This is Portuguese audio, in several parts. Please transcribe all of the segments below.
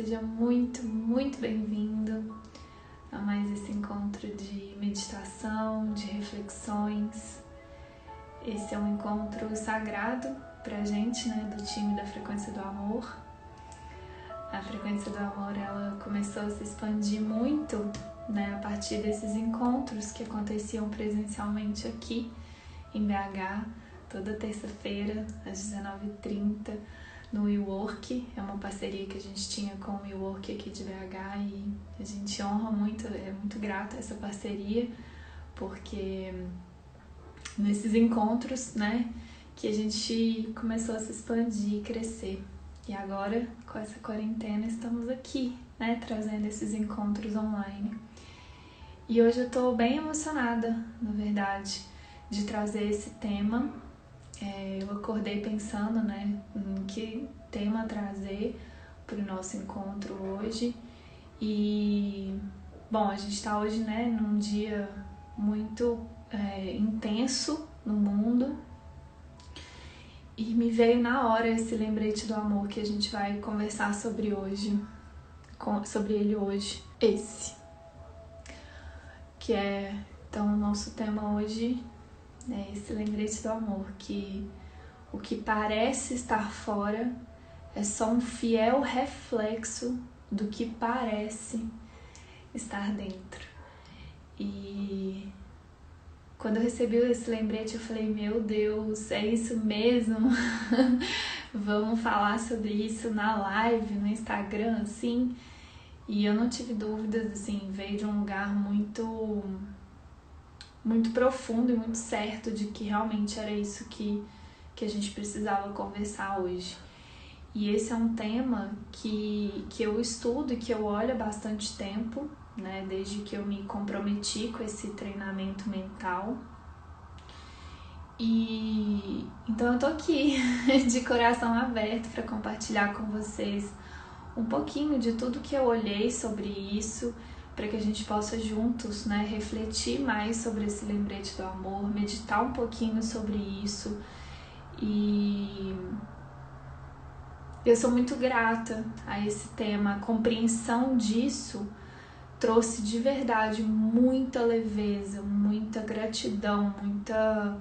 seja muito, muito bem-vindo a mais esse encontro de meditação, de reflexões. Esse é um encontro sagrado pra gente, né, do time da Frequência do Amor. A Frequência do Amor, ela começou a se expandir muito, né, a partir desses encontros que aconteciam presencialmente aqui em BH, toda terça-feira, às 19h30, no WeWork. É uma parceria que a gente tinha com o WeWork aqui de BH e a gente honra muito, é muito grata a essa parceria, porque nesses encontros, né, que a gente começou a se expandir e crescer. E agora, com essa quarentena, estamos aqui, né, trazendo esses encontros online. E hoje eu tô bem emocionada, na verdade, de trazer esse tema. Eu acordei pensando, né, em que tema trazer para o nosso encontro hoje. E, bom, a gente tá hoje, né, num dia muito intenso no mundo. E me veio na hora esse lembrete do amor que a gente vai conversar sobre hoje, sobre ele hoje. Esse, que é, então, o nosso tema hoje é esse lembrete do amor, que o que parece estar fora é só um fiel reflexo do que parece estar dentro. E quando eu recebi esse lembrete, eu falei, meu Deus, é isso mesmo? Vamos falar sobre isso na live, no Instagram, assim? E eu não tive dúvidas, assim, veio de um lugar muito profundo e muito certo de que realmente era isso que a gente precisava conversar hoje. E esse é um tema que eu estudo e que eu olho há bastante tempo, né, desde que eu me comprometi com esse treinamento mental. E então eu tô aqui de coração aberto para compartilhar com vocês um pouquinho de tudo que eu olhei sobre isso, para que a gente possa juntos, né, refletir mais sobre esse lembrete do amor, meditar um pouquinho sobre isso. E eu sou muito grata a esse tema. A compreensão disso trouxe de verdade muita leveza, muita gratidão, muita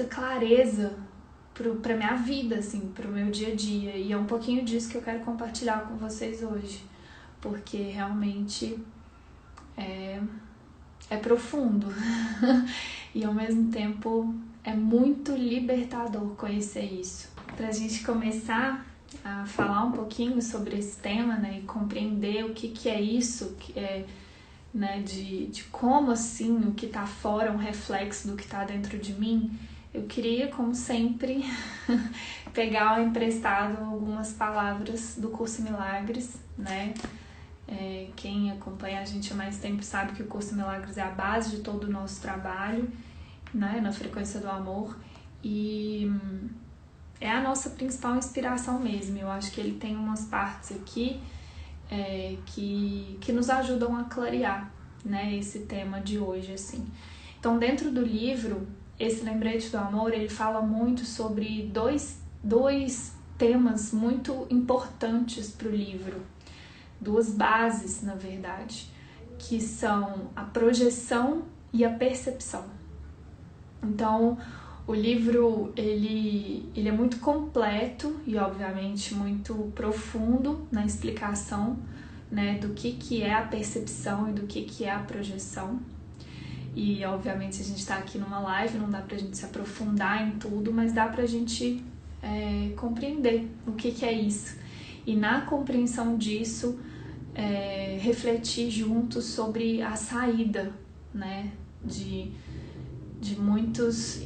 clareza pra minha vida, assim, pro meu dia a dia. E é um pouquinho disso que eu quero compartilhar com vocês hoje, porque realmente é profundo e ao mesmo tempo é muito libertador conhecer isso. Pra gente começar a falar um pouquinho sobre esse tema, né, e compreender o que é isso, que é, né, de como assim o que tá fora é um reflexo do que tá dentro de mim, eu queria, como sempre, pegar emprestado algumas palavras do Curso Milagres, né? Quem acompanha a gente há mais tempo sabe que o Curso Milagres é a base de todo o nosso trabalho, né, na Frequência do Amor, e é a nossa principal inspiração mesmo. Eu acho que ele tem umas partes aqui que nos ajudam a clarear, né, esse tema de hoje, assim. Então, dentro do livro, esse lembrete do amor, ele fala muito sobre dois temas muito importantes para o livro, duas bases, na verdade, que são a projeção e a percepção. Então, o livro, ele é muito completo e, obviamente, muito profundo na explicação, né, do que é a percepção e do que é a projeção. E, obviamente, a gente está aqui numa live, não dá pra gente se aprofundar em tudo, mas dá pra gente compreender o que é isso. E na compreensão disso, refletir juntos sobre a saída, né, de muitos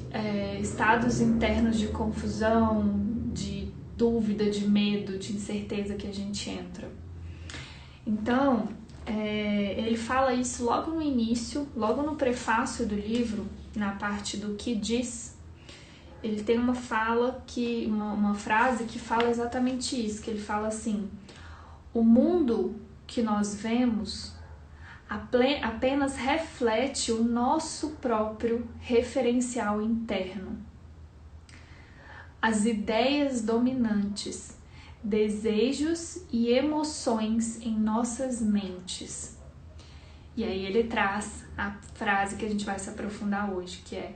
estados internos de confusão, de dúvida, de medo, de incerteza que a gente entra. Então, ele fala isso logo no início, logo no prefácio do livro, na parte do que diz. Ele tem uma frase que fala exatamente isso, que ele fala assim: o mundo que nós vemos apenas reflete o nosso próprio referencial interno. As ideias dominantes desejos e emoções em nossas mentes. E aí ele traz a frase que a gente vai se aprofundar hoje, que é: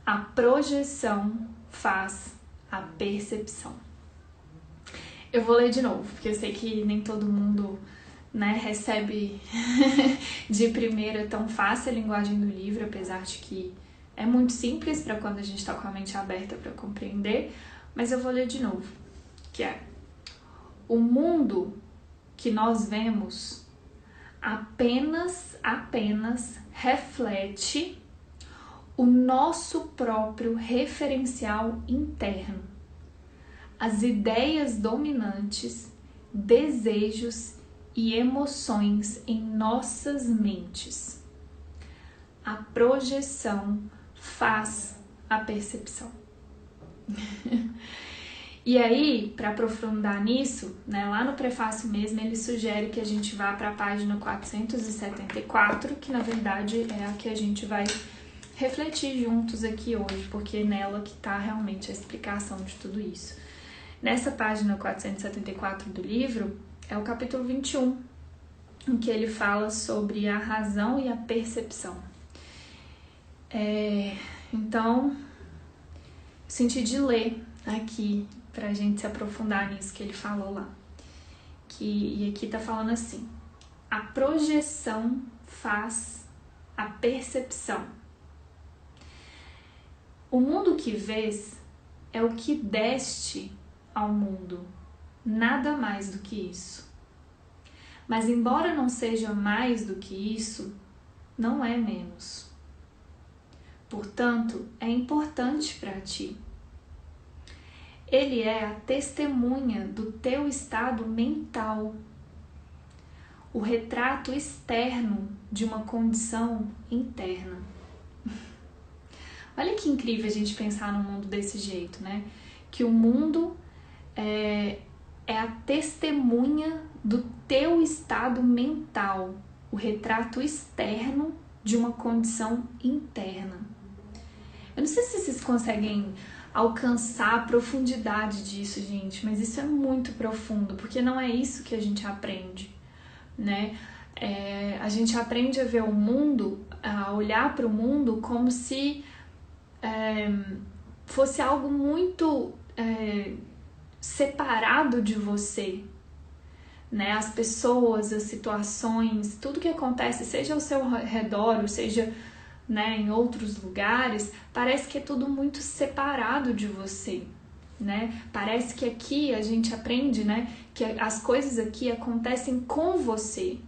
a projeção faz a percepção. Eu vou ler de novo, porque eu sei que nem todo mundo, né, recebe de primeira tão fácil a linguagem do livro, apesar de que é muito simples para quando a gente está com a mente aberta para compreender, mas eu vou ler de novo, que é: o mundo que nós vemos apenas reflete o nosso próprio referencial interno, as ideias dominantes, desejos e emoções em nossas mentes. A projeção faz a percepção. E aí, para aprofundar nisso, né, lá no prefácio mesmo, ele sugere que a gente vá para a página 474, que na verdade é a que a gente vai refletir juntos aqui hoje, porque é nela que está realmente a explicação de tudo isso. Nessa página 474 do livro, é o capítulo 21, em que ele fala sobre a razão e a percepção. Então, senti de ler aqui, para a gente se aprofundar nisso que ele falou lá. E aqui tá falando assim: a projeção faz a percepção. O mundo que vês é o que deste ao mundo, nada mais do que isso. Mas embora não seja mais do que isso, não é menos. Portanto, é importante para ti. Ele é a testemunha do teu estado mental, o retrato externo de uma condição interna. Olha que incrível a gente pensar no mundo desse jeito, né? Que o mundo é a testemunha do teu estado mental, o retrato externo de uma condição interna. Eu não sei se vocês conseguem alcançar a profundidade disso, gente, mas isso é muito profundo, porque não é isso que a gente aprende, né? A gente aprende a ver o mundo, a olhar para o mundo como se fosse algo muito separado de você, né? As pessoas, as situações, tudo que acontece, seja ao seu redor, ou seja, né, em outros lugares, parece que é tudo muito separado de você, né? Parece que aqui a gente aprende, né, que as coisas aqui acontecem com você,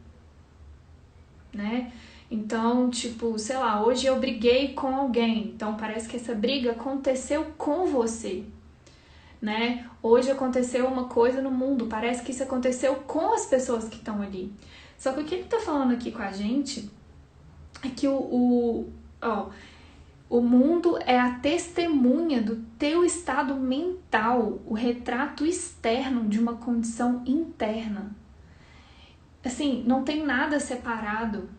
né? Então, tipo, sei lá, hoje eu briguei com alguém, então parece que essa briga aconteceu com você, né? Hoje aconteceu uma coisa no mundo, parece que isso aconteceu com as pessoas que estão ali. Só que o que ele tá falando aqui com a gente é que o mundo é a testemunha do teu estado mental, o retrato externo de uma condição interna. Assim, não tem nada separado,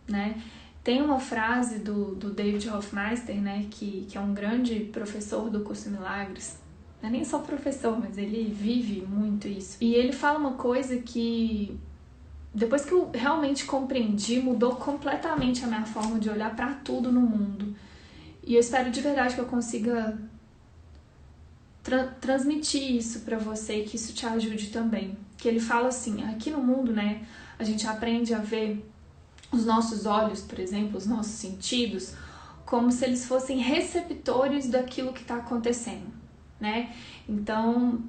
né? Tem uma frase do David Hoffmeister, né, que é um grande professor do Curso Milagres. Não é nem só professor, mas ele vive muito isso. E ele fala uma coisa que, depois que eu realmente compreendi, mudou completamente a minha forma de olhar para tudo no mundo. E eu espero de verdade que eu consiga transmitir isso para você e que isso te ajude também. Que ele fala assim, aqui no mundo, né, a gente aprende a ver os nossos olhos, por exemplo, os nossos sentidos, como se eles fossem receptores daquilo que está acontecendo, né? Então,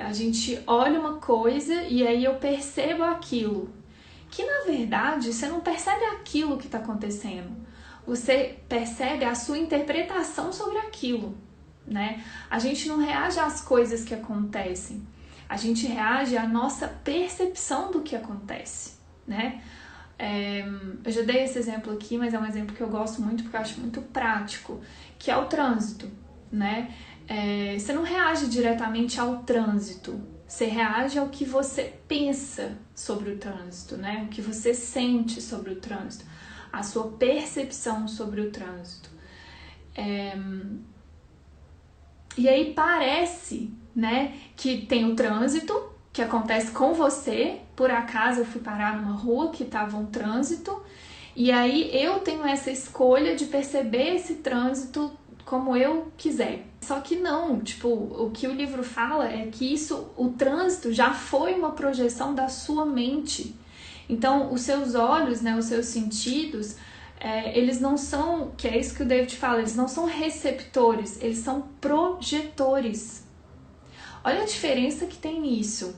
a gente olha uma coisa e aí eu percebo aquilo, que na verdade você não percebe aquilo que está acontecendo, você percebe a sua interpretação sobre aquilo, né? A gente não reage às coisas que acontecem, a gente reage à nossa percepção do que acontece, né? Eu já dei esse exemplo aqui, mas é um exemplo que eu gosto muito porque eu acho muito prático, que é o trânsito, né? Você não reage diretamente ao trânsito, você reage ao que você pensa sobre o trânsito, né? O que você sente sobre o trânsito, a sua percepção sobre o trânsito. E aí parece, né, que tem o trânsito que acontece com você. Por acaso eu fui parar numa rua que estava um trânsito, e aí eu tenho essa escolha de perceber esse trânsito como eu quiser. Só que não, tipo, o que o livro fala é que o trânsito já foi uma projeção da sua mente. Então, os seus olhos, né, os seus sentidos, eles não são, que é isso que o David fala, eles não são receptores, eles são projetores. Olha a diferença que tem nisso.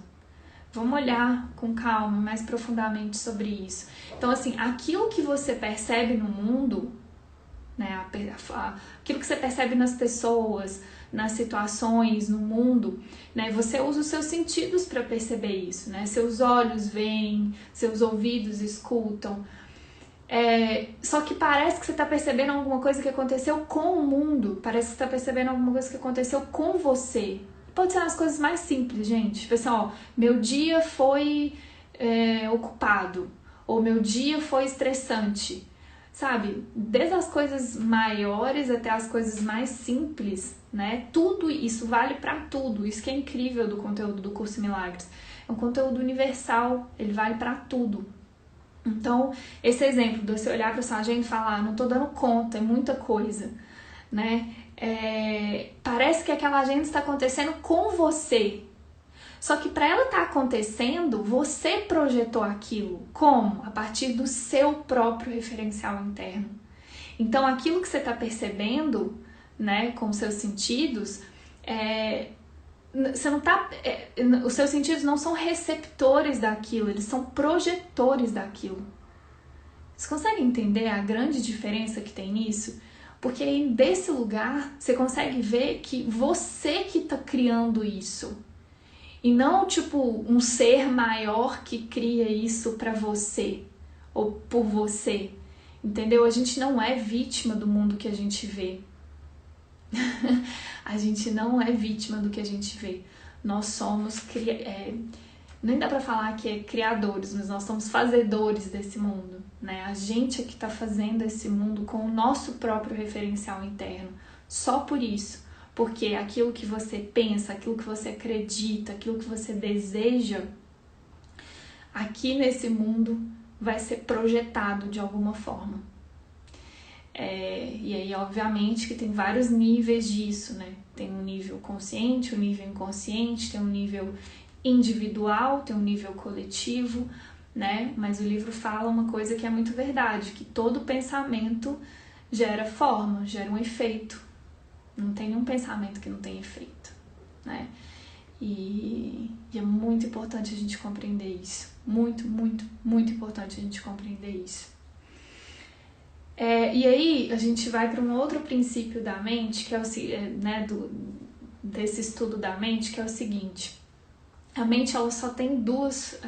Vamos olhar com calma, mais profundamente sobre isso. Então, assim, aquilo que você percebe no mundo, né, aquilo que você percebe nas pessoas, nas situações, no mundo, né, você usa os seus sentidos para perceber isso, né? Seus olhos veem, seus ouvidos escutam. Só que parece que você está percebendo alguma coisa que aconteceu com o mundo, parece que você está percebendo alguma coisa que aconteceu com você. Pode ser as coisas mais simples, gente. Tipo assim, ó, meu dia foi ocupado, ou meu dia foi estressante, sabe? Desde as coisas maiores até as coisas mais simples, né? Tudo isso vale para tudo. Isso que é incrível do conteúdo do Curso em Milagres. É um conteúdo universal, ele vale para tudo. Então, esse exemplo de você olhar para sua agenda e falar, não tô dando conta, é muita coisa, né? Parece que aquela agenda está acontecendo com você. Só que para ela estar acontecendo, você projetou aquilo. Como? A partir do seu próprio referencial interno. Então, aquilo que você está percebendo, né, com seus sentidos, você não tá, os seus sentidos não são receptores daquilo, eles são projetores daquilo. Você consegue entender a grande diferença que tem nisso? Porque aí desse lugar você consegue ver que você que está criando isso. E não tipo um ser maior que cria isso para você ou por você. Entendeu? A gente não é vítima do mundo que a gente vê. A gente não é vítima do que a gente vê. Nós somos nem dá pra falar que é criadores, mas nós somos fazedores desse mundo, né? A gente é que tá fazendo esse mundo com o nosso próprio referencial interno. Só por isso. Porque aquilo que você pensa, aquilo que você acredita, aquilo que você deseja, aqui nesse mundo vai ser projetado de alguma forma. E aí, obviamente, que tem vários níveis disso, né? Tem um nível consciente, um nível inconsciente, tem um nível individual, tem um nível coletivo, né? Mas o livro fala uma coisa que é muito verdade, que todo pensamento gera forma, gera um efeito. Não tem nenhum pensamento que não tenha efeito, né? E é muito importante a gente compreender isso. Muito, muito, muito importante a gente compreender isso. E aí a gente vai para um outro princípio da mente, que é desse estudo da mente, que é o seguinte: a mente ela só tem duas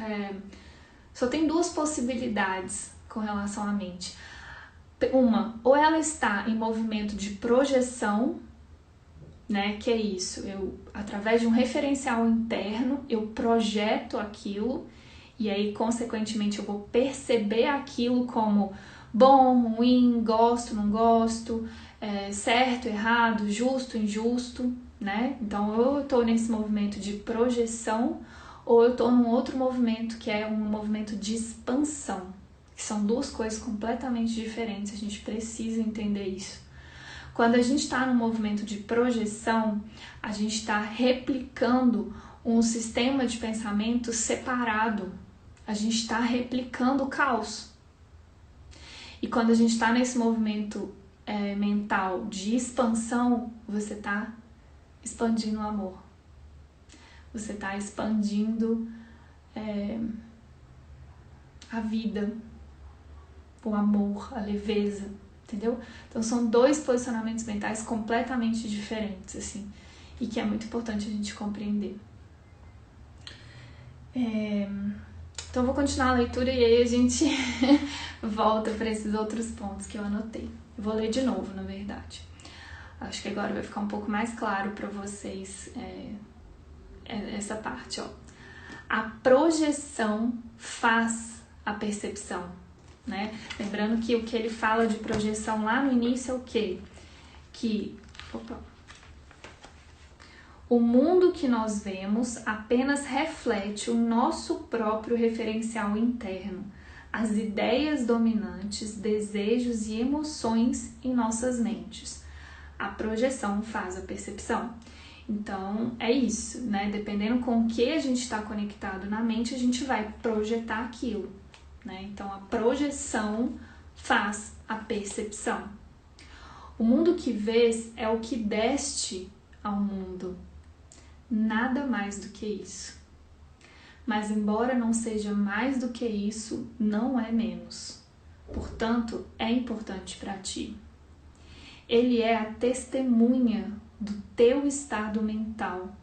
possibilidades com relação à mente. Uma, ou ela está em movimento de projeção, né? Que é isso, através de um referencial interno, eu projeto aquilo e aí, consequentemente, eu vou perceber aquilo como bom, ruim, gosto, não gosto, certo, errado, justo, injusto, né? Então, ou eu estou nesse movimento de projeção ou eu estou num outro movimento que é um movimento de expansão, que são duas coisas completamente diferentes, a gente precisa entender isso. Quando a gente está num movimento de projeção, a gente está replicando um sistema de pensamento separado. A gente está replicando o caos. E quando a gente está nesse movimento mental de expansão, você está expandindo o amor. Você está expandindo a vida, o amor, a leveza. Entendeu? Então são dois posicionamentos mentais completamente diferentes, assim, e que é muito importante a gente compreender. Então eu vou continuar a leitura e aí a gente volta para esses outros pontos que eu anotei. Eu vou ler de novo, na verdade. Acho que agora vai ficar um pouco mais claro para vocês essa parte, ó. A projeção faz a percepção. Né? Lembrando que o que ele fala de projeção lá no início é o quê? O mundo que nós vemos apenas reflete o nosso próprio referencial interno, as ideias dominantes, desejos e emoções em nossas mentes. A projeção faz a percepção. Então, é isso, né? Dependendo com o que a gente está conectado na mente, a gente vai projetar aquilo, né? Então, a projeção faz a percepção. O mundo que vês é o que deste ao mundo. Nada mais do que isso. Mas, embora não seja mais do que isso, não é menos. Portanto, é importante para ti. Ele é a testemunha do teu estado mental,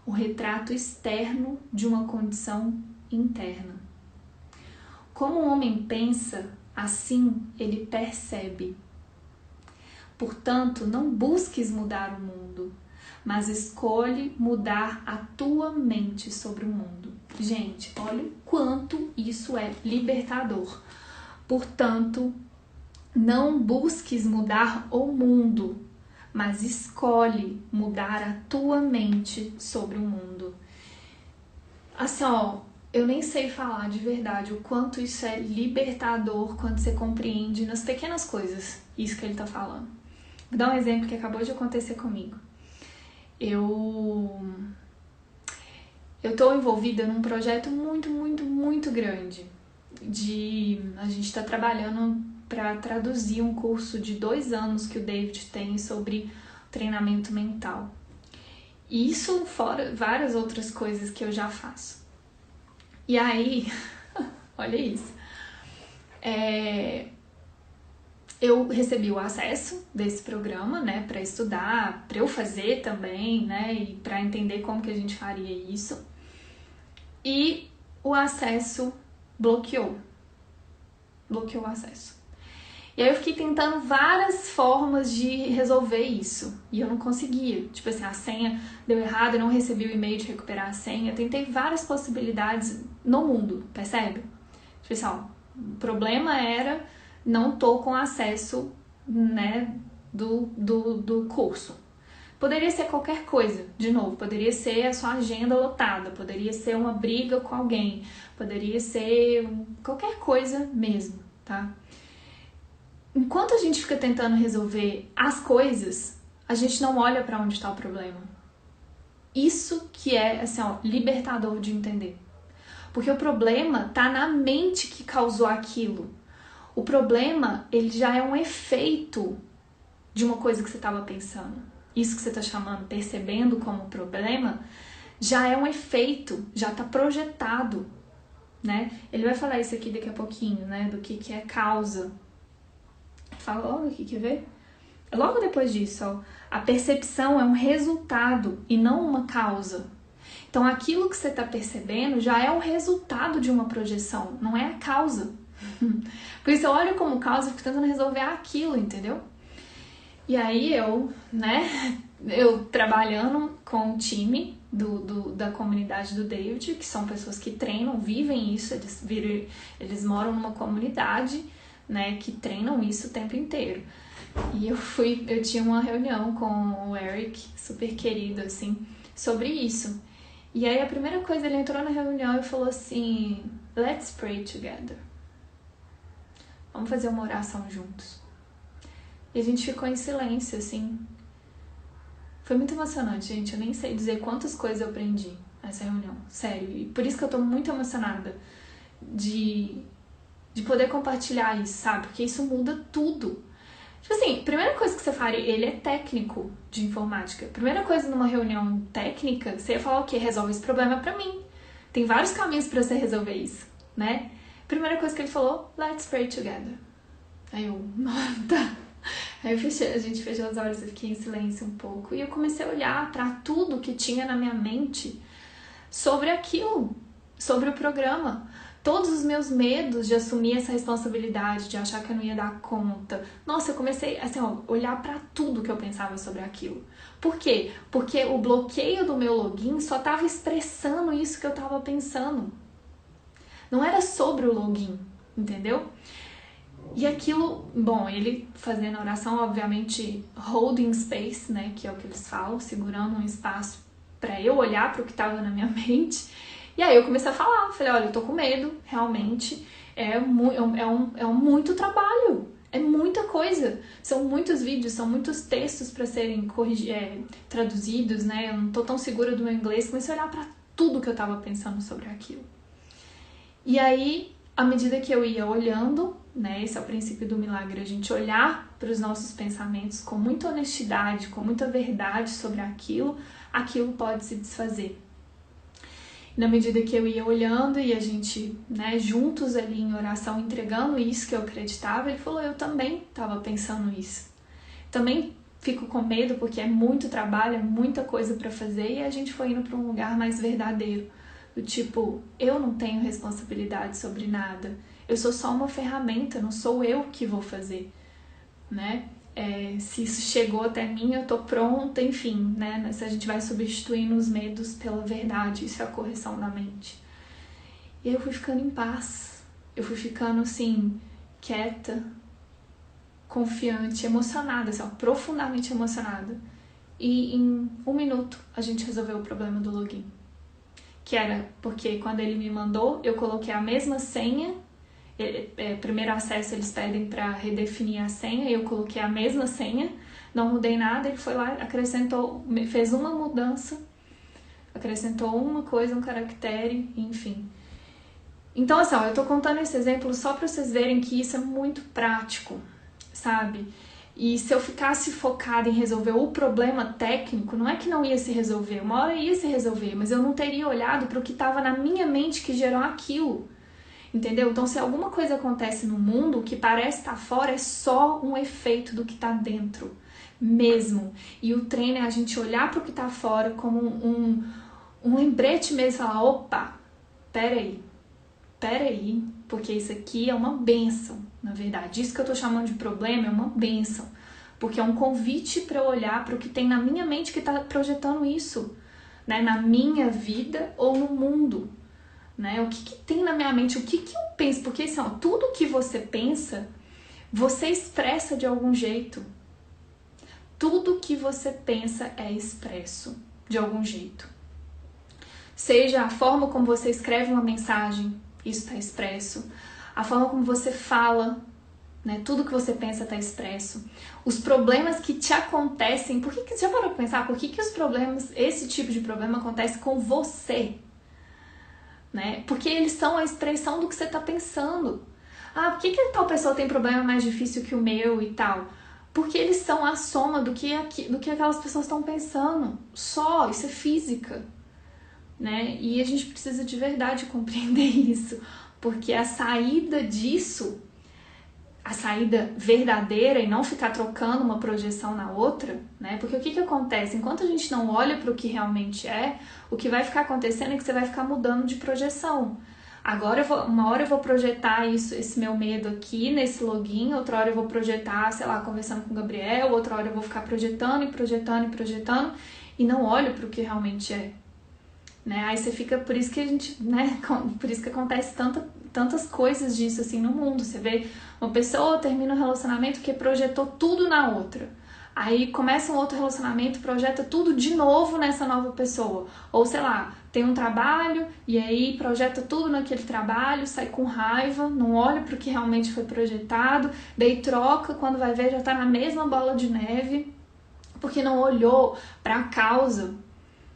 o retrato externo de uma condição interna. Como o homem pensa, assim ele percebe. Portanto, não busques mudar o mundo, mas escolhe mudar a tua mente sobre o mundo. Gente, olha o quanto isso é libertador. Portanto, não busques mudar o mundo, mas escolhe mudar a tua mente sobre o mundo. Assim, ó, eu nem sei falar de verdade o quanto isso é libertador quando você compreende nas pequenas coisas isso que ele tá falando. Vou dar um exemplo que acabou de acontecer comigo. Eu tô envolvida num projeto muito grande. A gente tá trabalhando para traduzir um curso de 2 anos que o David tem sobre treinamento mental. Isso fora várias outras coisas que eu já faço. E aí, olha isso. Eu recebi o acesso desse programa, né, para estudar, para eu fazer também, né, e para entender como que a gente faria isso. E o acesso bloqueou o acesso. E aí eu fiquei tentando várias formas de resolver isso. E eu não conseguia. Tipo assim, a senha deu errado, eu não recebi o e-mail de recuperar a senha. Eu tentei várias possibilidades no mundo, percebe? Tipo assim, ó, o problema era não tô com acesso, né, do curso. Poderia ser qualquer coisa, de novo, poderia ser a sua agenda lotada, poderia ser uma briga com alguém, poderia ser qualquer coisa mesmo, tá? Enquanto a gente fica tentando resolver as coisas, a gente não olha para onde está o problema. Isso que é, assim, ó, libertador de entender. Porque o problema tá na mente que causou aquilo. O problema, ele já é um efeito de uma coisa que você estava pensando. Isso que você está chamando, percebendo como problema, já é um efeito, já está projetado, né? Ele vai falar isso aqui daqui a pouquinho, né? Do que é causa. Fala logo aqui, quer ver? Logo depois disso, ó, a percepção é um resultado e não uma causa. Então, aquilo que você está percebendo já é o resultado de uma projeção, não é a causa. Por isso, eu olho como causa e fico tentando resolver aquilo, entendeu? E aí eu trabalhando com o time da comunidade do David, que são pessoas que treinam, vivem isso, eles moram numa comunidade, né, que treinam isso o tempo inteiro. E eu tinha uma reunião com o Eric, super querido, assim, sobre isso. E aí a primeira coisa, ele entrou na reunião e falou assim, let's pray together. Vamos fazer uma oração juntos. E a gente ficou em silêncio, assim. Foi muito emocionante, gente. Eu nem sei dizer quantas coisas eu aprendi nessa reunião. Sério. E por isso que eu tô muito emocionada de poder compartilhar isso, sabe? Porque isso muda tudo. Tipo assim, primeira coisa que você faria, ele é técnico de informática. Primeira coisa numa reunião técnica, você ia falar o quê? Resolve esse problema pra mim. Tem vários caminhos pra você resolver isso, né? Primeira coisa que ele falou, let's pray together. Aí eu, tá. Aí a gente fechou os olhos, eu fiquei em silêncio um pouco. E eu comecei a olhar pra tudo que tinha na minha mente sobre aquilo, sobre o programa. Todos os meus medos de assumir essa responsabilidade, de achar que eu não ia dar conta. Nossa, eu comecei assim, ó, olhar pra tudo que eu pensava sobre aquilo. Por quê? Porque o bloqueio do meu login só tava expressando isso que eu tava pensando. Não era sobre o login, entendeu? E aquilo, bom, ele fazendo a oração, obviamente, holding space, né, que é o que eles falam, segurando um espaço para eu olhar para o que estava na minha mente. E aí eu comecei a falar, falei, olha, eu tô com medo, realmente, é muito trabalho, é muita coisa, são muitos vídeos, são muitos textos para serem traduzidos, né? Eu não tô tão segura do meu inglês, comecei a olhar para tudo que eu tava pensando sobre aquilo. E aí, à medida que eu ia olhando, né, esse é o princípio do milagre, a gente olhar para os nossos pensamentos com muita honestidade, com muita verdade sobre aquilo, aquilo pode se desfazer. Na medida que eu ia olhando e a gente, né, juntos ali em oração, entregando isso que eu acreditava, ele falou, eu também estava pensando isso. Também fico com medo porque é muito trabalho, é muita coisa para fazer, e a gente foi indo para um lugar mais verdadeiro. Do tipo, eu não tenho responsabilidade sobre nada, eu sou só uma ferramenta, não sou eu que vou fazer, né? Se isso chegou até mim, eu tô pronta, enfim, né? Se a gente vai substituindo os medos pela verdade, isso é a correção da mente. E aí eu fui ficando em paz, eu fui ficando, assim, quieta, confiante, emocionada, assim, ó, profundamente emocionada. E em 1 minuto a gente resolveu o problema do login. Que era porque quando ele me mandou, eu coloquei a mesma senha. Primeiro acesso eles pedem para redefinir a senha, eu coloquei a mesma senha, não mudei nada, ele foi lá, acrescentou, fez uma mudança, acrescentou uma coisa, um caractere, enfim. Então, assim, ó, eu tô contando esse exemplo só para vocês verem que isso é muito prático, sabe? E se eu ficasse focada em resolver o problema técnico, não é que não ia se resolver, uma hora ia se resolver, mas eu não teria olhado para o que estava na minha mente que gerou aquilo. Entendeu? Então, se alguma coisa acontece no mundo, o que parece estar fora é só um efeito do que está dentro, mesmo. E o treino é a gente olhar para o que está fora como um lembrete mesmo, e falar, opa, peraí, porque isso aqui é uma bênção, na verdade. Isso que eu tô chamando de problema é uma bênção, porque é um convite para eu olhar para o que tem na minha mente que está projetando isso, né? Na minha vida ou no mundo. Né? O que tem na minha mente, o que eu penso, porque assim, ó, tudo que você pensa, você expressa de algum jeito. Tudo que você pensa é expresso de algum jeito. Seja a forma como você escreve uma mensagem, isso está expresso. A forma como você fala, né? Tudo que você pensa está expresso. Os problemas que te acontecem, você já parou para pensar por que os problemas, esse tipo de problema acontece com você? Né? Porque eles são a expressão do que você está pensando. Ah, por que tal pessoa tem problema mais difícil que o meu e tal? Porque eles são a soma do que aquelas pessoas estão pensando. Só, isso é física. Né? E a gente precisa de verdade compreender isso. Porque a saída disso, a saída verdadeira e não ficar trocando uma projeção na outra, né? Porque o que acontece? Enquanto a gente não olha para o que realmente é, o que vai ficar acontecendo é que você vai ficar mudando de projeção. Agora uma hora eu vou projetar esse meu medo aqui nesse login, outra hora eu vou projetar, sei lá, conversando com o Gabriel, outra hora eu vou ficar projetando e não olho para o que realmente é. Né? Aí você fica, por isso que a gente, né? Por isso que acontece tantas coisas disso assim no mundo. Você vê uma pessoa termina um relacionamento que projetou tudo na outra. Aí começa um outro relacionamento, projeta tudo de novo nessa nova pessoa. Ou sei lá, tem um trabalho e aí projeta tudo naquele trabalho, sai com raiva, não olha para o que realmente foi projetado, daí troca, quando vai ver já tá na mesma bola de neve, porque não olhou para a causa.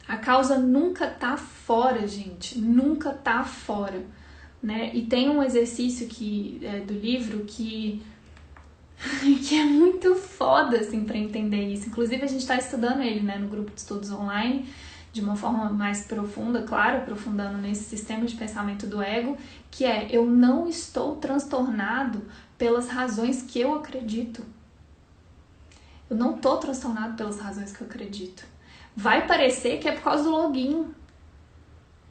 A causa nunca tá fora, gente, nunca tá fora, né? E tem um exercício do livro que é muito foda, assim, pra entender isso. Inclusive, a gente tá estudando ele, né, no grupo de estudos online, de uma forma mais profunda, claro, aprofundando nesse sistema de pensamento do ego, que é, eu não estou transtornado pelas razões que eu acredito. Eu não tô transtornado pelas razões que eu acredito. Vai parecer que é por causa do login.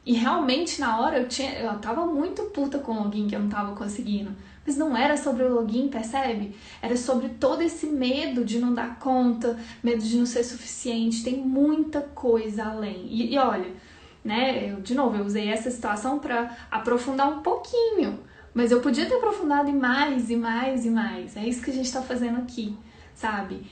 E realmente, na hora, eu tava muito puta com o login, que eu não tava conseguindo. Mas não era sobre o login, percebe? Era sobre todo esse medo de não dar conta, medo de não ser suficiente. Tem muita coisa além. E olha, né, eu usei essa situação para aprofundar um pouquinho. Mas eu podia ter aprofundado em mais e mais e mais. É isso que a gente tá fazendo aqui. sabe?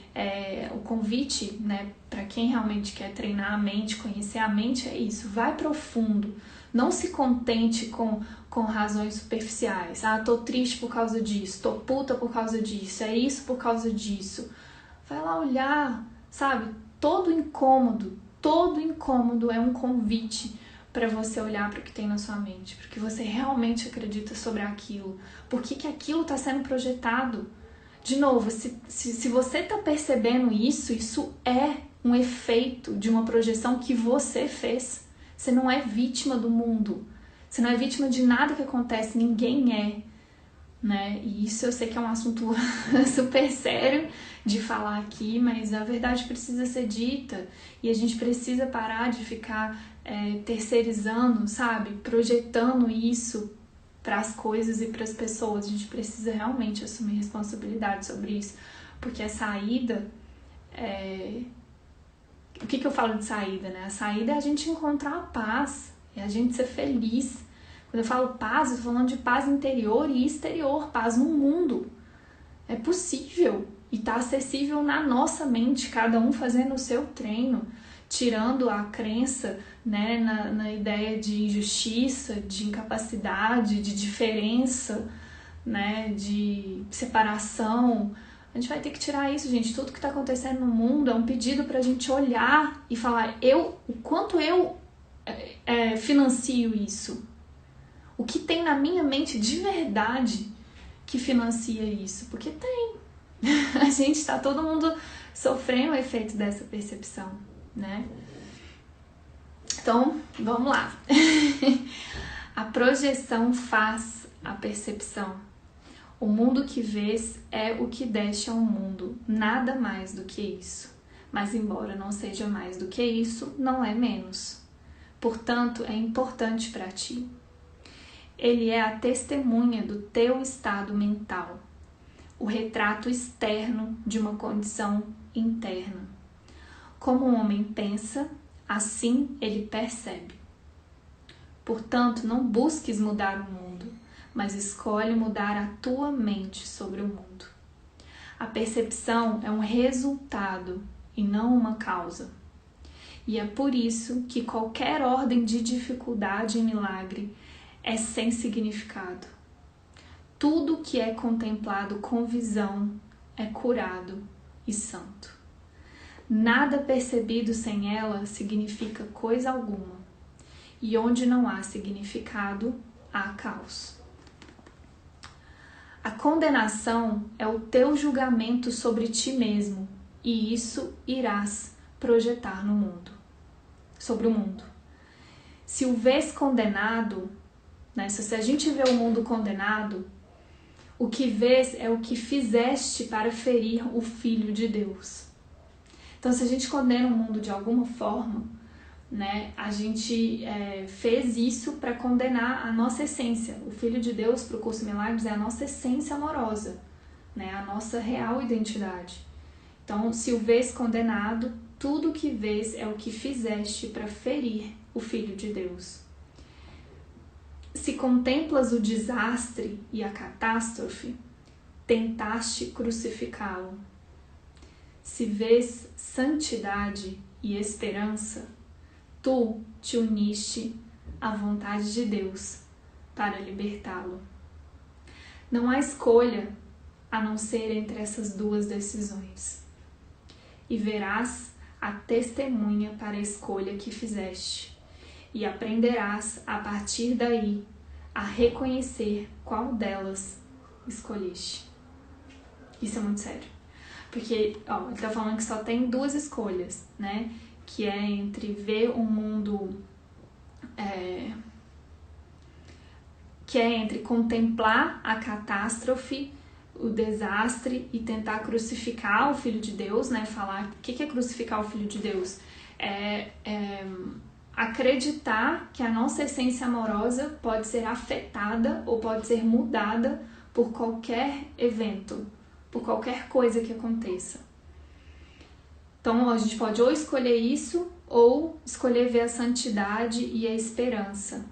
O convite, né, para quem realmente quer treinar a mente, conhecer a mente, é isso, vai profundo. Não se contente com razões superficiais. Tô triste por causa disso, tô puta por causa disso, é isso por causa disso. Vai lá olhar, sabe? Todo incômodo é um convite para você olhar para o que tem na sua mente, porque você realmente acredita sobre aquilo, por que aquilo está sendo projetado. De novo, se você está percebendo isso é um efeito de uma projeção que você fez. Você não é vítima do mundo, você não é vítima de nada que acontece, ninguém é, né? E isso eu sei que é um assunto super sério de falar aqui, mas a verdade precisa ser dita e a gente precisa parar de ficar terceirizando, sabe? Projetando isso para as coisas e para as pessoas. A gente precisa realmente assumir responsabilidade sobre isso, porque a saída O que eu falo de saída, né? A saída é a gente encontrar a paz, é a gente ser feliz. Quando eu falo paz, eu tô falando de paz interior e exterior, paz no mundo. É possível e tá acessível na nossa mente, cada um fazendo o seu treino, tirando a crença, né, na ideia de injustiça, de incapacidade, de diferença, né, de separação. A gente vai ter que tirar isso, gente. Tudo que está acontecendo no mundo é um pedido para a gente olhar e falar: o quanto eu financio isso? O que tem na minha mente de verdade que financia isso? Porque tem. A gente está todo mundo sofrendo o efeito dessa percepção, né? Então, vamos lá. A projeção faz a percepção. O mundo que vês é o que deste ao mundo, nada mais do que isso. Mas embora não seja mais do que isso, não é menos. Portanto, é importante para ti. Ele é a testemunha do teu estado mental, o retrato externo de uma condição interna. Como o homem pensa, assim ele percebe. Portanto, não busques mudar o mundo, mas escolhe mudar a tua mente sobre o mundo. A percepção é um resultado e não uma causa. E é por isso que qualquer ordem de dificuldade e milagre é sem significado. Tudo que é contemplado com visão é curado e santo. Nada percebido sem ela significa coisa alguma. E onde não há significado, há caos. A condenação é o teu julgamento sobre ti mesmo, e isso irás projetar no mundo, sobre o mundo. Se o vês condenado, né, se a gente vê o mundo condenado, o que vês é o que fizeste para ferir o Filho de Deus. Então, se a gente condena o mundo de alguma forma, né, a gente fez isso para condenar a nossa essência. O Filho de Deus, para o Curso Milagres, é a nossa essência amorosa, né, a nossa real identidade. Então, se o vês condenado, tudo o que vês é o que fizeste para ferir o Filho de Deus. Se contemplas o desastre e a catástrofe, tentaste crucificá-lo. Se vês santidade e esperança, tu te uniste à vontade de Deus para libertá-lo. Não há escolha a não ser entre essas duas decisões. E verás a testemunha para a escolha que fizeste, e aprenderás a partir daí a reconhecer qual delas escolheste. Isso é muito sério. Porque ele está falando que só tem duas escolhas, né? Que é entre ver o mundo, que é entre contemplar a catástrofe, o desastre e tentar crucificar o Filho de Deus, né? Falar, o que é crucificar o Filho de Deus? Acreditar que a nossa essência amorosa pode ser afetada ou pode ser mudada por qualquer evento, por qualquer coisa que aconteça. Então, a gente pode ou escolher isso, ou escolher ver a santidade e a esperança,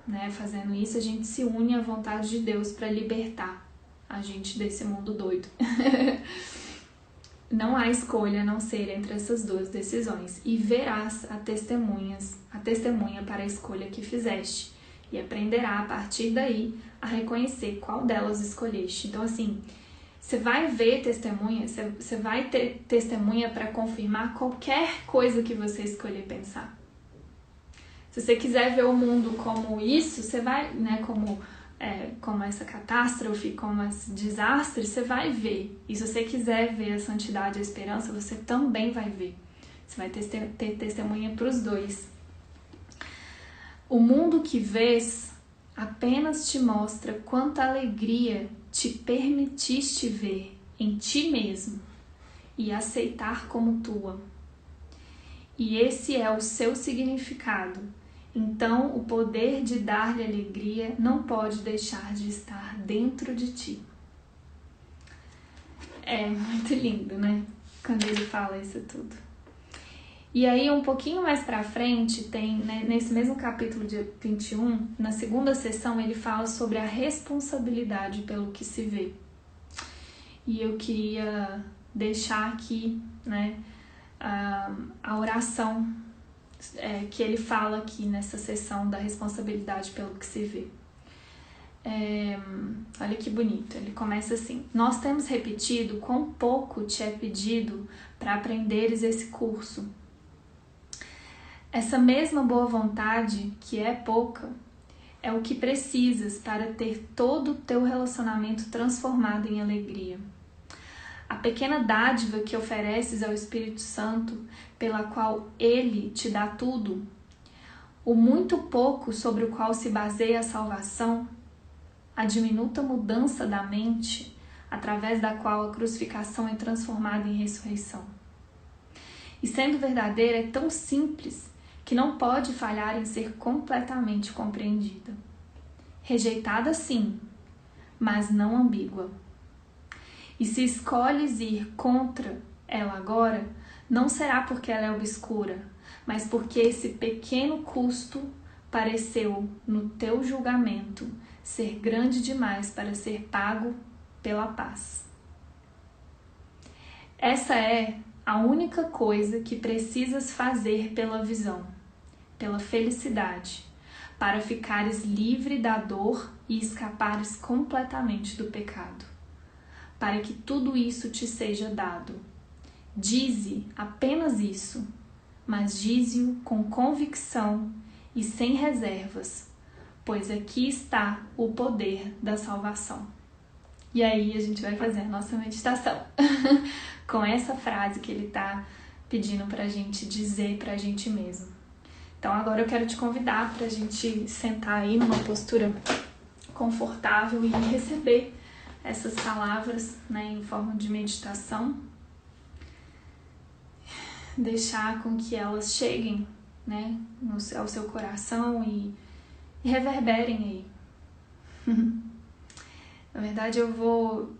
né? Fazendo isso, a gente se une à vontade de Deus para libertar a gente desse mundo doido. não há escolha a não ser entre essas duas decisões, e verás a testemunha para a escolha que fizeste, e aprenderá a partir daí a reconhecer qual delas escolheste. Então, assim, você vai ver testemunha, você vai ter testemunha para confirmar qualquer coisa que você escolher pensar. Se você quiser ver o mundo como isso, você vai, né, como essa catástrofe, como esse desastre, você vai ver. E se você quiser ver a santidade e a esperança, você também vai ver. Você vai ter testemunha para os dois. O mundo que vês apenas te mostra quanta alegria te permitiste ver em ti mesmo e aceitar como tua. E esse é o seu significado. Então, o poder de dar-lhe alegria não pode deixar de estar dentro de ti. É muito lindo, né? Quando ele fala isso tudo. E aí, um pouquinho mais pra frente, tem, né, nesse mesmo capítulo de 21, na segunda sessão, ele fala sobre a responsabilidade pelo que se vê. E eu queria deixar aqui, né, a oração que ele fala aqui nessa sessão da responsabilidade pelo que se vê. Olha que bonito, ele começa assim: nós temos repetido quão pouco te é pedido para aprenderes esse curso. Essa mesma boa vontade, que é pouca, é o que precisas para ter todo o teu relacionamento transformado em alegria. A pequena dádiva que ofereces ao Espírito Santo, pela qual ele te dá tudo, o muito pouco sobre o qual se baseia a salvação, a diminuta mudança da mente, através da qual a crucificação é transformada em ressurreição. E sendo verdadeira, é tão simples que não pode falhar em ser completamente compreendida. Rejeitada, sim, mas não ambígua. E se escolhes ir contra ela agora, não será porque ela é obscura, mas porque esse pequeno custo pareceu, no teu julgamento, ser grande demais para ser pago pela paz. Essa é a única coisa que precisas fazer pela visão, pela felicidade, para ficares livre da dor e escapares completamente do pecado. Para que tudo isso te seja dado. Dize apenas isso, mas dize-o com convicção e sem reservas, pois aqui está o poder da salvação. E aí a gente vai fazer a nossa meditação com essa frase que ele está pedindo para a gente dizer para a gente mesmo. Então agora eu quero te convidar para a gente sentar aí numa postura confortável e receber essas palavras, né, em forma de meditação. Deixar com que elas cheguem, né, ao seu coração e reverberem aí. Na verdade eu vou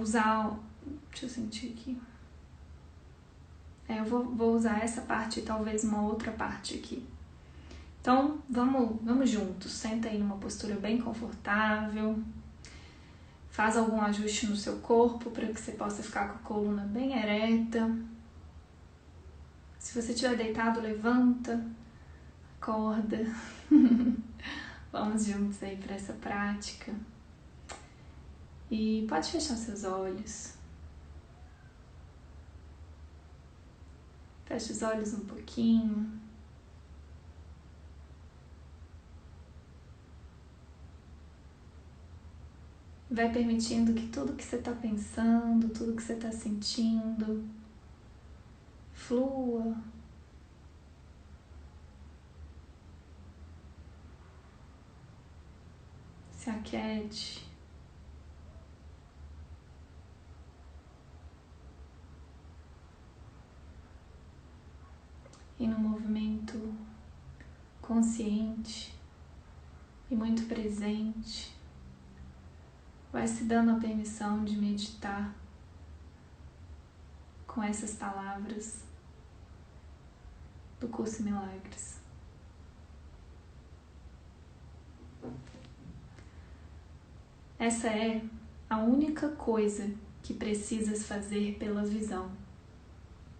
usar, deixa eu sentir aqui. Eu vou usar essa parte e talvez uma outra parte aqui. Então vamos juntos, senta aí numa postura bem confortável. Faz algum ajuste no seu corpo para que você possa ficar com a coluna bem ereta. Se você estiver deitado, levanta, acorda. Vamos juntos aí para essa prática. E pode fechar seus olhos. Feche os olhos um pouquinho. Vai permitindo que tudo que você está pensando, tudo que você está sentindo, flua. Se aquiete. E no movimento consciente e muito presente, vai se dando a permissão de meditar com essas palavras do Curso em Milagres. Essa é a única coisa que precisas fazer pela visão,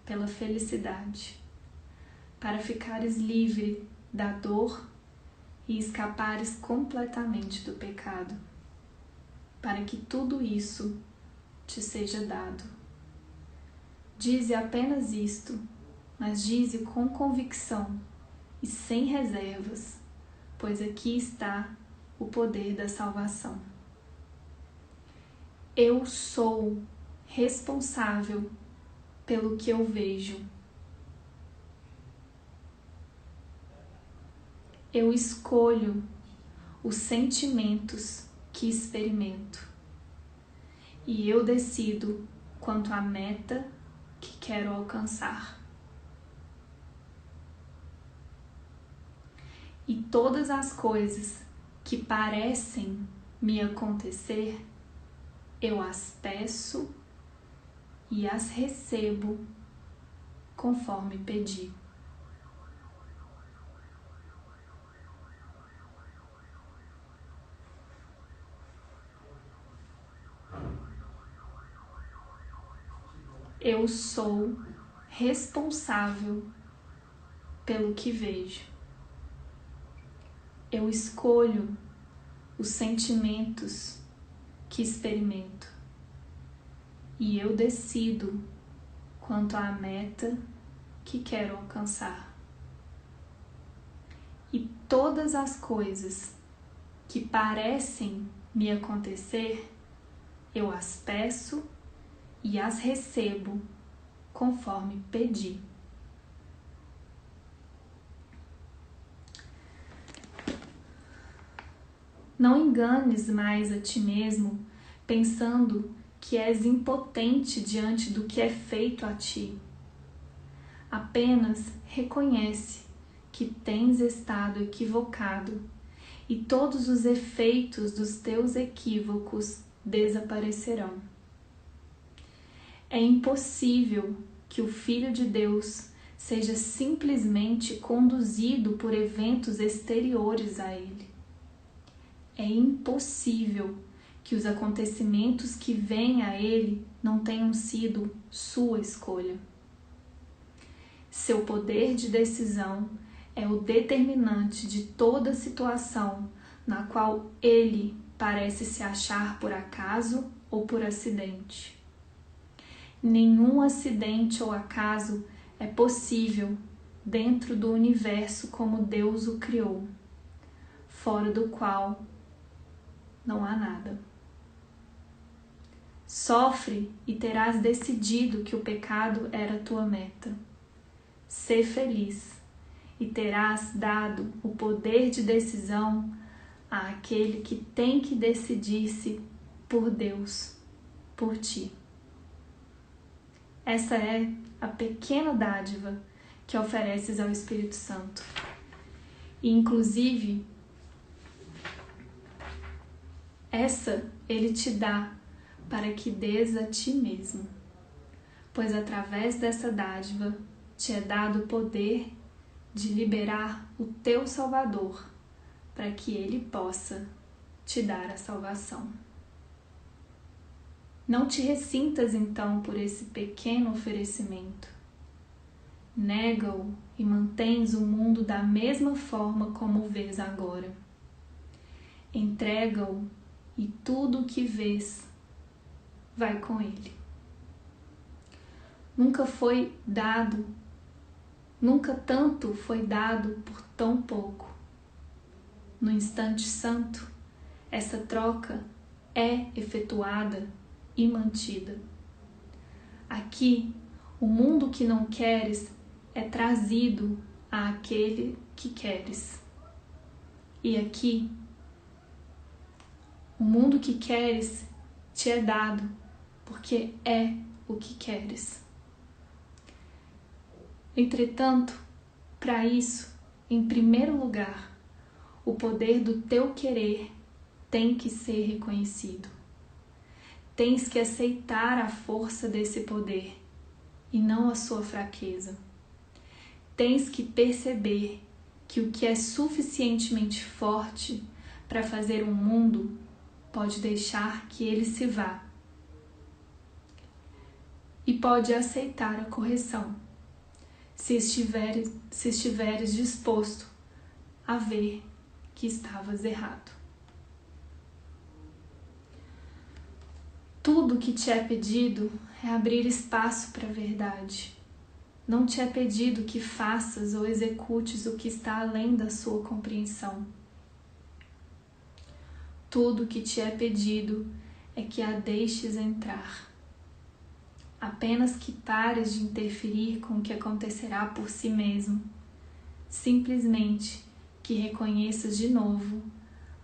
pela felicidade, para ficares livre da dor e escapares completamente do pecado, para que tudo isso te seja dado. Dize apenas isto, mas dize com convicção e sem reservas, pois aqui está o poder da salvação. Eu sou responsável pelo que eu vejo. Eu escolho os sentimentos que experimento e eu decido quanto à meta que quero alcançar. E todas as coisas que parecem me acontecer, eu as peço e as recebo conforme pedi. Eu sou responsável pelo que vejo. Eu escolho os sentimentos que experimento e eu decido quanto à meta que quero alcançar. E todas as coisas que parecem me acontecer, eu as peço e as recebo conforme pedi. Não enganes mais a ti mesmo, pensando que és impotente diante do que é feito a ti. Apenas reconhece que tens estado equivocado e todos os efeitos dos teus equívocos desaparecerão. É impossível que o Filho de Deus seja simplesmente conduzido por eventos exteriores a ele. É impossível que os acontecimentos que vêm a ele não tenham sido sua escolha. Seu poder de decisão é o determinante de toda situação na qual ele parece se achar por acaso ou por acidente. Nenhum acidente ou acaso é possível dentro do universo como Deus o criou, fora do qual não há nada. Sofre e terás decidido que o pecado era tua meta. Sê feliz e terás dado o poder de decisão àquele que tem que decidir-se por Deus, por ti. Essa é a pequena dádiva que ofereces ao Espírito Santo. E, inclusive, essa ele te dá para que dês a ti mesmo, pois através dessa dádiva te é dado o poder de liberar o teu Salvador, para que ele possa te dar a salvação. Não te ressintas então por esse pequeno oferecimento. Nega-o e mantens o mundo da mesma forma como o vês agora. Entrega-o e tudo o que vês vai com ele. Nunca tanto foi dado por tão pouco. No instante santo, essa troca é efetuada e mantida. Aqui, o mundo que não queres é trazido àquele que queres. E aqui, o mundo que queres te é dado, porque é o que queres. Entretanto, para isso, em primeiro lugar, o poder do teu querer tem que ser reconhecido. Tens que aceitar a força desse poder e não a sua fraqueza. Tens que perceber que o que é suficientemente forte para fazer um mundo pode deixar que ele se vá. e pode aceitar a correção, se estiveres disposto a ver que estavas errado. Tudo que te é pedido é abrir espaço para a verdade. Não te é pedido que faças ou executes o que está além da sua compreensão. Tudo que te é pedido é que a deixes entrar. Apenas que pares de interferir com o que acontecerá por si mesmo. Simplesmente que reconheças de novo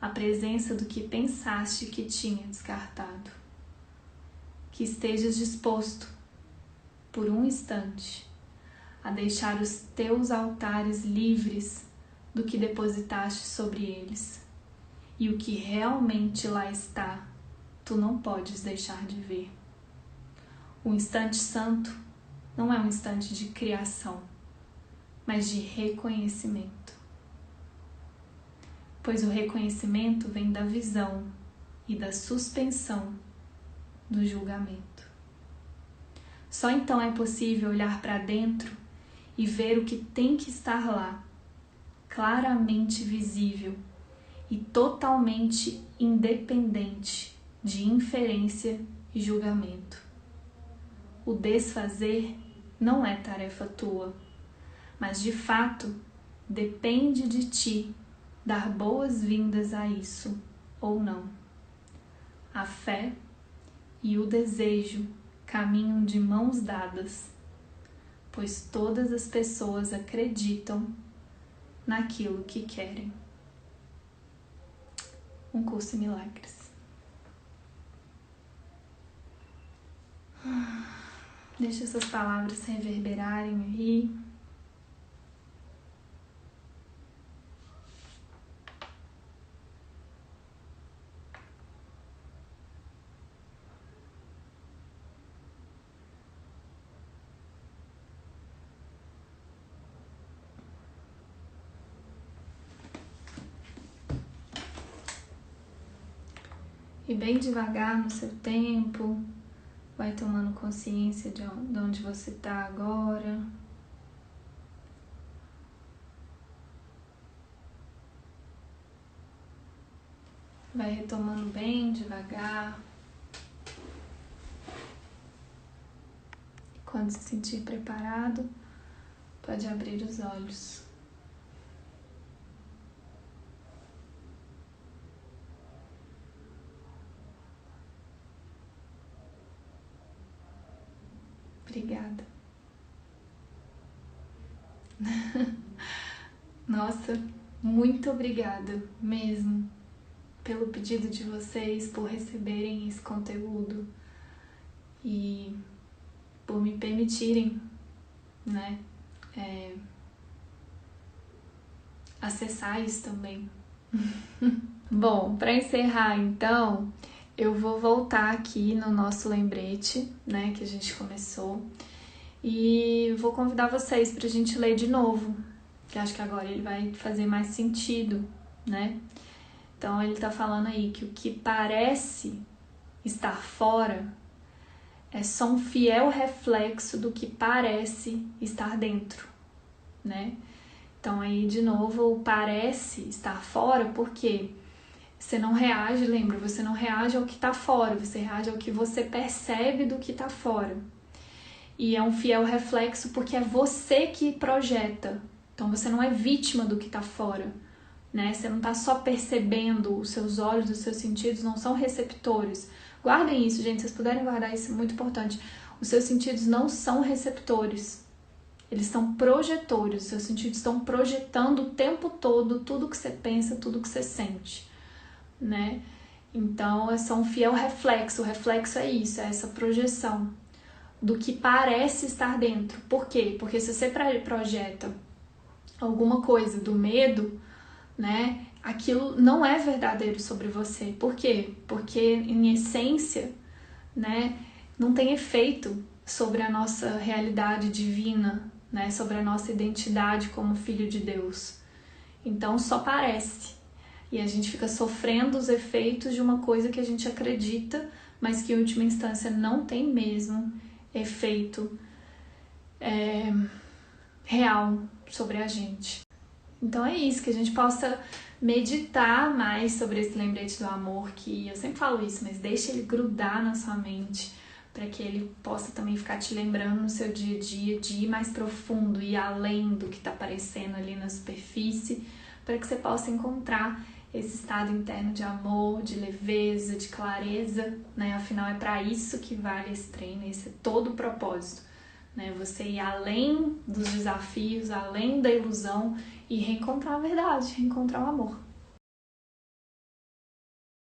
a presença do que pensaste que tinha descartado. Que estejas disposto, por um instante, a deixar os teus altares livres do que depositaste sobre eles. E o que realmente lá está, tu não podes deixar de ver. O instante santo não é um instante de criação, mas de reconhecimento. Pois o reconhecimento vem da visão e da suspensão do julgamento. Só então é possível olhar para dentro e ver o que tem que estar lá, claramente visível e totalmente independente de inferência e julgamento. O desfazer não é tarefa tua, mas de fato depende de ti dar boas-vindas a isso ou não. A fé e o desejo caminham de mãos dadas, pois todas as pessoas acreditam naquilo que querem. Um Curso em Milagres. Deixa essas palavras reverberarem aí. E bem devagar no seu tempo, vai tomando consciência de onde você está agora. Vai retomando bem devagar. Quando se sentir preparado, pode abrir os olhos. Obrigada. Nossa, muito obrigada mesmo pelo pedido de vocês, por receberem esse conteúdo e por me permitirem, né, acessar isso também. Bom, para encerrar então, eu vou voltar aqui no nosso lembrete, né, que a gente começou, e vou convidar vocês para a gente ler de novo, que acho que agora ele vai fazer mais sentido, né? Então ele está falando aí que o que parece estar fora é só um fiel reflexo do que parece estar dentro, né? Então aí de novo o parece estar fora porque você não reage, lembra, você não reage ao que está fora, você reage ao que você percebe do que está fora. E é um fiel reflexo porque é você que projeta. Então você não é vítima do que está fora, né? Você não está só percebendo, os seus olhos, os seus sentidos não são receptores. Guardem isso, gente, se vocês puderem guardar isso, é muito importante. Os seus sentidos não são receptores, eles são projetores. Os seus sentidos estão projetando o tempo todo tudo que você pensa, tudo que você sente, né? Então é só um fiel reflexo. O reflexo é isso, é essa projeção do que parece estar dentro. Por quê? Porque se você projeta alguma coisa do medo, né, aquilo não é verdadeiro sobre você. Por quê? Porque em essência, né, não tem efeito sobre a nossa realidade divina, né, sobre a nossa identidade como filho de Deus. Então só parece. E a gente fica sofrendo os efeitos de uma coisa que a gente acredita, mas que em última instância não tem mesmo efeito real sobre a gente. Então é isso, que a gente possa meditar mais sobre esse lembrete do amor, que eu sempre falo isso, mas deixa ele grudar na sua mente, para que ele possa também ficar te lembrando no seu dia a dia, de ir mais profundo e além do que está aparecendo ali na superfície, para que você possa encontrar esse estado interno de amor, de leveza, de clareza, né? Afinal, é para isso que vale esse treino, esse é todo o propósito, né? Você ir além dos desafios, além da ilusão e reencontrar a verdade, reencontrar o amor.